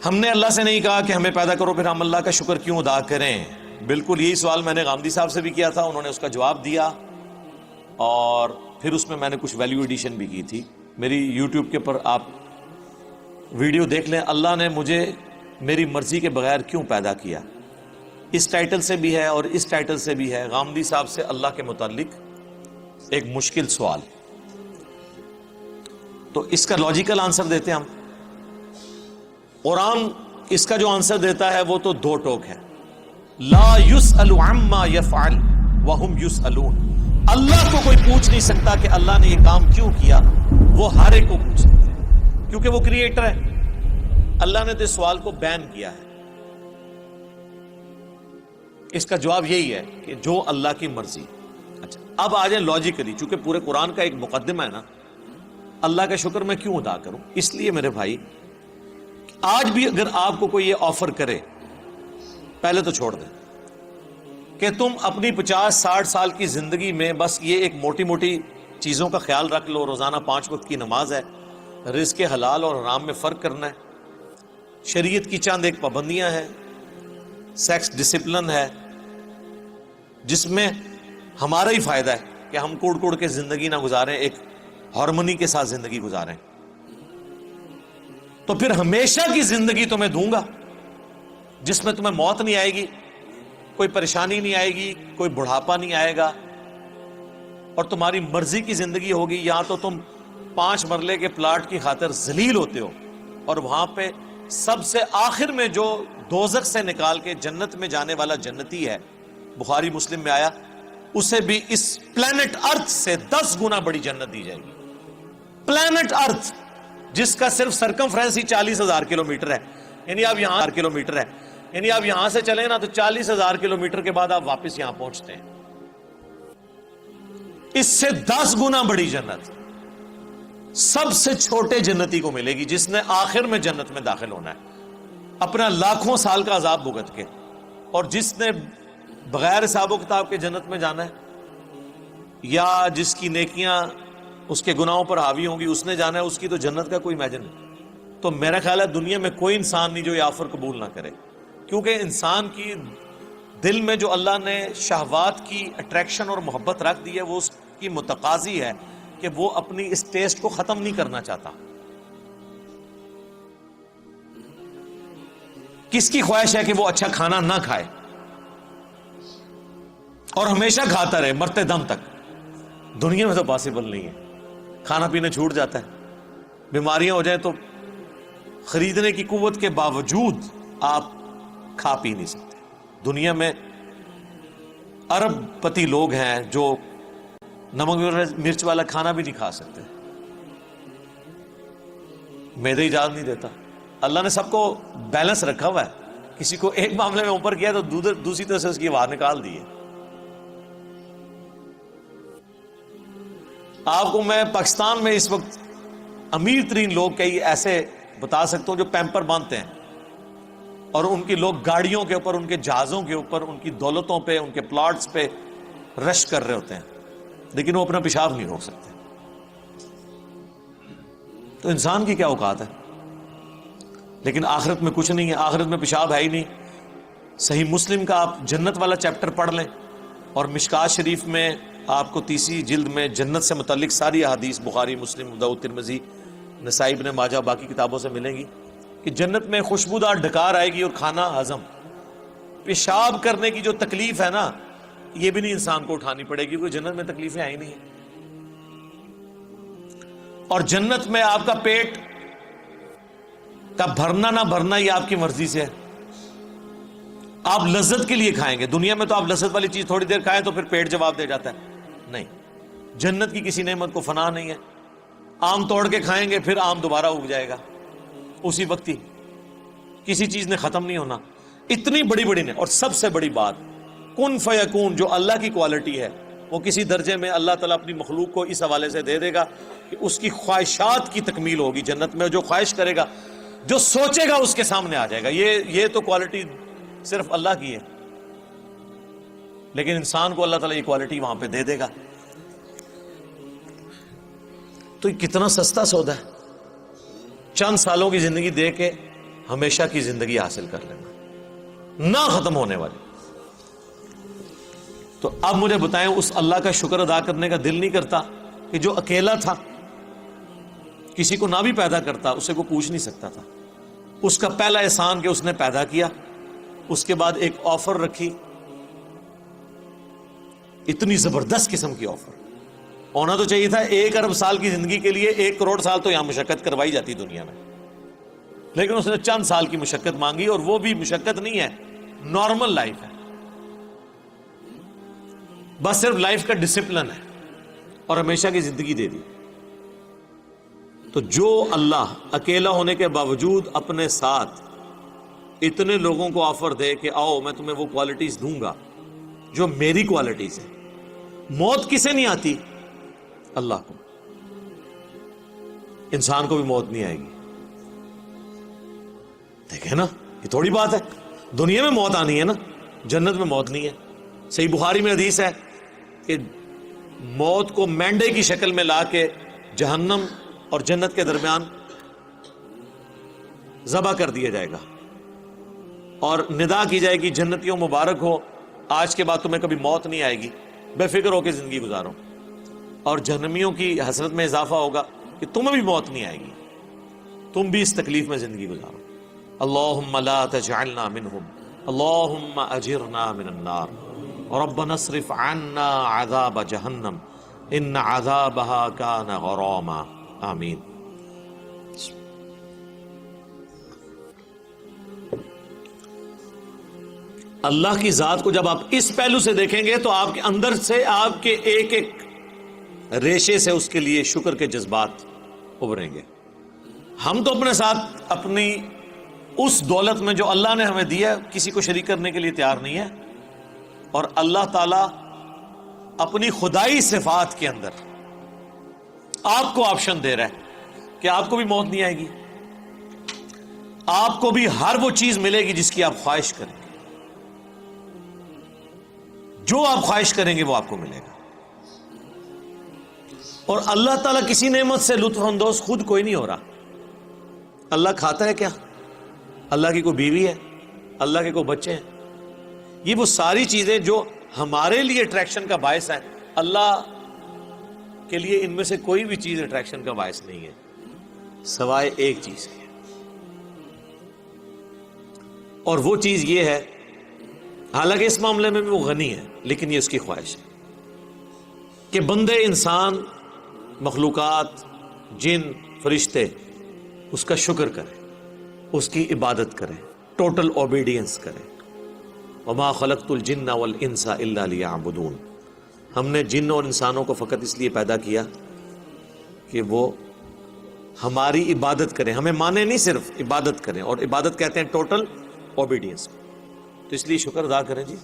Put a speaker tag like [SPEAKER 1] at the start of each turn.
[SPEAKER 1] ہم نے اللہ سے نہیں کہا کہ ہمیں پیدا کرو پھر ہم اللہ کا شکر کیوں ادا کریں. بالکل یہی سوال میں نے غامدی صاحب سے بھی کیا تھا, انہوں نے اس کا جواب دیا, اور پھر اس میں نے کچھ ویلیو ایڈیشن بھی کی تھی. میری یوٹیوب کے پر آپ ویڈیو دیکھ لیں, اللہ نے مجھے میری مرضی کے بغیر کیوں پیدا کیا. اس ٹائٹل سے بھی ہے اور اس ٹائٹل سے بھی ہے, غامدی صاحب سے اللہ کے متعلق ایک مشکل سوال. تو اس کا لاجیکل آنسر دیتے ہیں ہم. قرآن اس کا جو آنسر دیتا ہے وہ تو دو ٹوک ہے. لا يسأل عما يفعل وهم يسألون. اللہ کو کوئی پوچھ نہیں سکتا کہ اللہ نے یہ کام کیوں کیا, وہ ہر ایک کو پوچھ سکتا ہے کیونکہ وہ کریٹر ہے. اللہ نے تو اس سوال کو بین کیا ہے. اس کا جواب یہی ہے کہ جو اللہ کی مرضی. اچھا اب آ جائیں لاجیکلی, چونکہ پورے قرآن کا ایک مقدمہ ہے نا, اللہ کا شکر میں کیوں ادا کروں. اس لیے میرے بھائی, آج بھی اگر آپ کو کوئی یہ آفر کرے, پہلے تو چھوڑ دیں کہ تم اپنی 50-60 سال کی زندگی میں بس یہ ایک موٹی موٹی چیزوں کا خیال رکھ لو, روزانہ 5 وقت کی نماز ہے, رزق حلال اور حرام میں فرق کرنا ہے, شریعت کی چند ایک پابندیاں ہیں, سیکس ڈسپلن ہے جس میں ہمارا ہی فائدہ ہے کہ ہم کوڑ کوڑ کے زندگی نہ گزاریں, ایک ہارمونی کے ساتھ زندگی گزاریں. تو پھر ہمیشہ کی زندگی تمہیں دوں گا جس میں تمہیں موت نہیں آئے گی, کوئی پریشانی نہیں آئے گی, کوئی بڑھاپا نہیں آئے گا, اور تمہاری مرضی کی زندگی ہوگی. یا تو تم 5 مرلے کے پلاٹ کی خاطر ذلیل ہوتے ہو, اور وہاں پہ سب سے آخر میں جو دوزخ سے نکال کے جنت میں جانے والا جنتی ہے, بخاری مسلم میں آیا, اسے بھی اس پلانٹ ارتھ سے 10 گنا بڑی جنت دی جائے گی. پلانٹ ارتھ جس کا صرف سرکمفرنس ہی 40,000 کلومیٹر ہے, یعنی آپ یہاں کلومیٹر ہے, یعنی آپ یہاں سے چلیں نا تو 40,000 کلومیٹر کے بعد آپ واپس یہاں پہنچتے ہیں. اس سے 10 گنا بڑی جنت سب سے چھوٹے جنتی کو ملے گی جس نے آخر میں جنت میں داخل ہونا ہے اپنا لاکھوں سال کا عذاب بھگت کے, اور جس نے بغیر حساب و کتاب کے جنت میں جانا ہے, یا جس کی نیکیاں اس کے گناہوں پر حاوی ہوں گی اس نے جانا ہے, اس کی تو جنت کا کوئی امیجن نہیں. تو میرا خیال ہے دنیا میں کوئی انسان نہیں جو یہ آفر قبول نہ کرے, کیونکہ انسان کی دل میں جو اللہ نے شہوات کی اٹریکشن اور محبت رکھ دی ہے وہ اس کی متقاضی ہے کہ وہ اپنی اس ٹیسٹ کو ختم نہیں کرنا چاہتا. کس کی خواہش ہے کہ وہ اچھا کھانا نہ کھائے اور ہمیشہ کھاتا رہے مرتے دم تک؟ دنیا میں تو پاسبل نہیں ہے. کھانا پینا چھوٹ جاتا ہے, بیماریاں ہو جائیں تو خریدنے کی قوت کے باوجود آپ کھا پی نہیں سکتے. دنیا میں ارب پتی لوگ ہیں جو نمک مرچ والا کھانا بھی نہیں کھا سکتے, معدہ اجازت نہیں دیتا. اللہ نے سب کو بیلنس رکھا ہوا ہے, کسی کو ایک معاملے میں اوپر کیا تو دوسری طرف سے اس کی آواز نکال دی ہے. آپ کو میں پاکستان میں اس وقت امیر ترین لوگ کئی ایسے بتا سکتا ہوں جو پیمپر باندھتے ہیں, اور ان کی لوگ گاڑیوں کے اوپر, ان کے جہازوں کے اوپر, ان کی دولتوں پہ, ان کے پلاٹس پہ رش کر رہے ہوتے ہیں, لیکن وہ اپنا پیشاب نہیں روک سکتے. تو انسان کی کیا اوقات ہے؟ لیکن آخرت میں کچھ نہیں ہے, آخرت میں پیشاب ہے ہی نہیں. صحیح مسلم کا آپ جنت والا چیپٹر پڑھ لیں, اور مشکات شریف میں آپ کو 30 جلد میں جنت سے متعلق ساری احادیث بخاری, مسلم, ابو داؤد, ترمذی, نسائی, ابن ماجہ, باقی کتابوں سے ملیں گی کہ جنت میں خوشبودار ڈکار آئے گی اور کھانا ہضم. پیشاب کرنے کی جو تکلیف ہے نا, یہ بھی نہیں انسان کو اٹھانی پڑے گی, کیونکہ جنت میں تکلیفیں آئی نہیں ہیں. اور جنت میں آپ کا پیٹ کا بھرنا نہ بھرنا یہ آپ کی مرضی سے ہے. آپ لذت کے لیے کھائیں گے. دنیا میں تو آپ لذت والی چیز تھوڑی دیر کھائیں تو پھر پیٹ جواب دے جاتا ہے. نہیں, جنت کی کسی نعمت کو فنا نہیں ہے. آم توڑ کے کھائیں گے پھر آم دوبارہ اگ جائے گا اسی وقت ہی, کسی چیز نے ختم نہیں ہونا. اتنی بڑی بڑی نے, اور سب سے بڑی بات کن فیکون جو اللہ کی کوالٹی ہے وہ کسی درجے میں اللہ تعالیٰ اپنی مخلوق کو اس حوالے سے دے دے گا کہ اس کی خواہشات کی تکمیل ہوگی جنت میں. جو خواہش کرے گا, جو سوچے گا اس کے سامنے آ جائے گا. یہ تو کوالٹی صرف اللہ کی ہے, لیکن انسان کو اللہ تعالیٰ یہ کوالٹی وہاں پہ دے دے گا. تو یہ کتنا سستا سودا ہے. چند سالوں کی زندگی دے کے ہمیشہ کی زندگی حاصل کر لینا، نہ ختم ہونے والی۔ تو اب مجھے بتائیں، اس اللہ کا شکر ادا کرنے کا دل نہیں کرتا کہ جو اکیلا تھا، کسی کو نہ بھی پیدا کرتا، اسے کوئی پوچھ نہیں سکتا تھا، اس کا پہلا احسان کہ اس نے پیدا کیا، اس کے بعد ایک آفر رکھی، اتنی زبردست قسم کی آفر۔ ہونا تو چاہیے تھا 1 ارب سال کی زندگی کے لیے 1 کروڑ سال تو یہاں مشقت کروائی جاتی دنیا میں، لیکن اس نے چند سال کی مشقت مانگی، اور وہ بھی مشقت نہیں ہے، نارمل لائف ہے، بس صرف لائف کا ڈسپلن ہے، اور ہمیشہ کی زندگی دے دی۔ تو جو اللہ اکیلا ہونے کے باوجود اپنے ساتھ اتنے لوگوں کو آفر دے کہ آؤ میں تمہیں وہ کوالٹیز دوں گا جو میری کوالٹیز ہیں۔ موت کسے نہیں آتی؟ اللہ کو۔ انسان کو بھی موت نہیں آئے گی۔ دیکھیں نا، یہ تھوڑی بات ہے، دنیا میں موت آنی ہے نا، جنت میں موت نہیں ہے۔ صحیح بخاری میں حدیث ہے کہ موت کو مینڈے کی شکل میں لا کے جہنم اور جنت کے درمیان ذبح کر دیا جائے گا، اور ندا کی جائے گی، جنتیوں مبارک ہو، آج کے بعد تمہیں کبھی موت نہیں آئے گی، بے فکر ہو کے زندگی گزارو۔ اور جہنمیوں کی حسرت میں اضافہ ہوگا کہ تمہیں بھی موت نہیں آئے گی، تم بھی اس تکلیف میں زندگی گزارو۔ اللہم لا تجعلنا منہم، اللہم اجرنا من النار، ربنا اصرف عنا عذاب جہنم ان عذابها کان غراما۔ آمین۔ اللہ کی ذات کو جب آپ اس پہلو سے دیکھیں گے تو آپ کے اندر سے، آپ کے ایک ایک ریشے سے اس کے لیے شکر کے جذبات ابھریں گے۔ ہم تو اپنے ساتھ اپنی اس دولت میں جو اللہ نے ہمیں دیا کسی کو شریک کرنے کے لیے تیار نہیں ہے، اور اللہ تعالیٰ اپنی خدائی صفات کے اندر آپ کو آپشن دے رہا ہے کہ آپ کو بھی موت نہیں آئے گی، آپ کو بھی ہر وہ چیز ملے گی جس کی آپ خواہش کریں گے، جو آپ خواہش کریں گے وہ آپ کو ملے گا۔ اور اللہ تعالیٰ کسی نعمت سے لطف اندوز خود کوئی نہیں ہو رہا۔ اللہ کھاتا ہے کیا؟ اللہ کی کوئی بیوی ہے؟ اللہ کے کوئی بچے ہیں؟ یہ وہ ساری چیزیں جو ہمارے لیے اٹریکشن کا باعث ہے، اللہ کے لیے ان میں سے کوئی بھی چیز اٹریکشن کا باعث نہیں ہے، سوائے ایک چیز کے، اور وہ چیز یہ ہے، حالانکہ اس معاملے میں بھی وہ غنی ہے، لیکن یہ اس کی خواہش ہے کہ بندے، انسان، مخلوقات، جن، فرشتے اس کا شکر کریں، اس کی عبادت کریں، ٹوٹل اوبیڈینس کریں۔ وما خلقت الجن والانس الا لیعبدون۔ ہم نے جن اور انسانوں کو فقط اس لیے پیدا کیا کہ وہ ہماری عبادت کریں، ہمیں مانے نہیں، صرف عبادت کریں، اور عبادت کہتے ہیں ٹوٹل اوبیڈینس۔ تو اس لیے شکر ادا کریں جی۔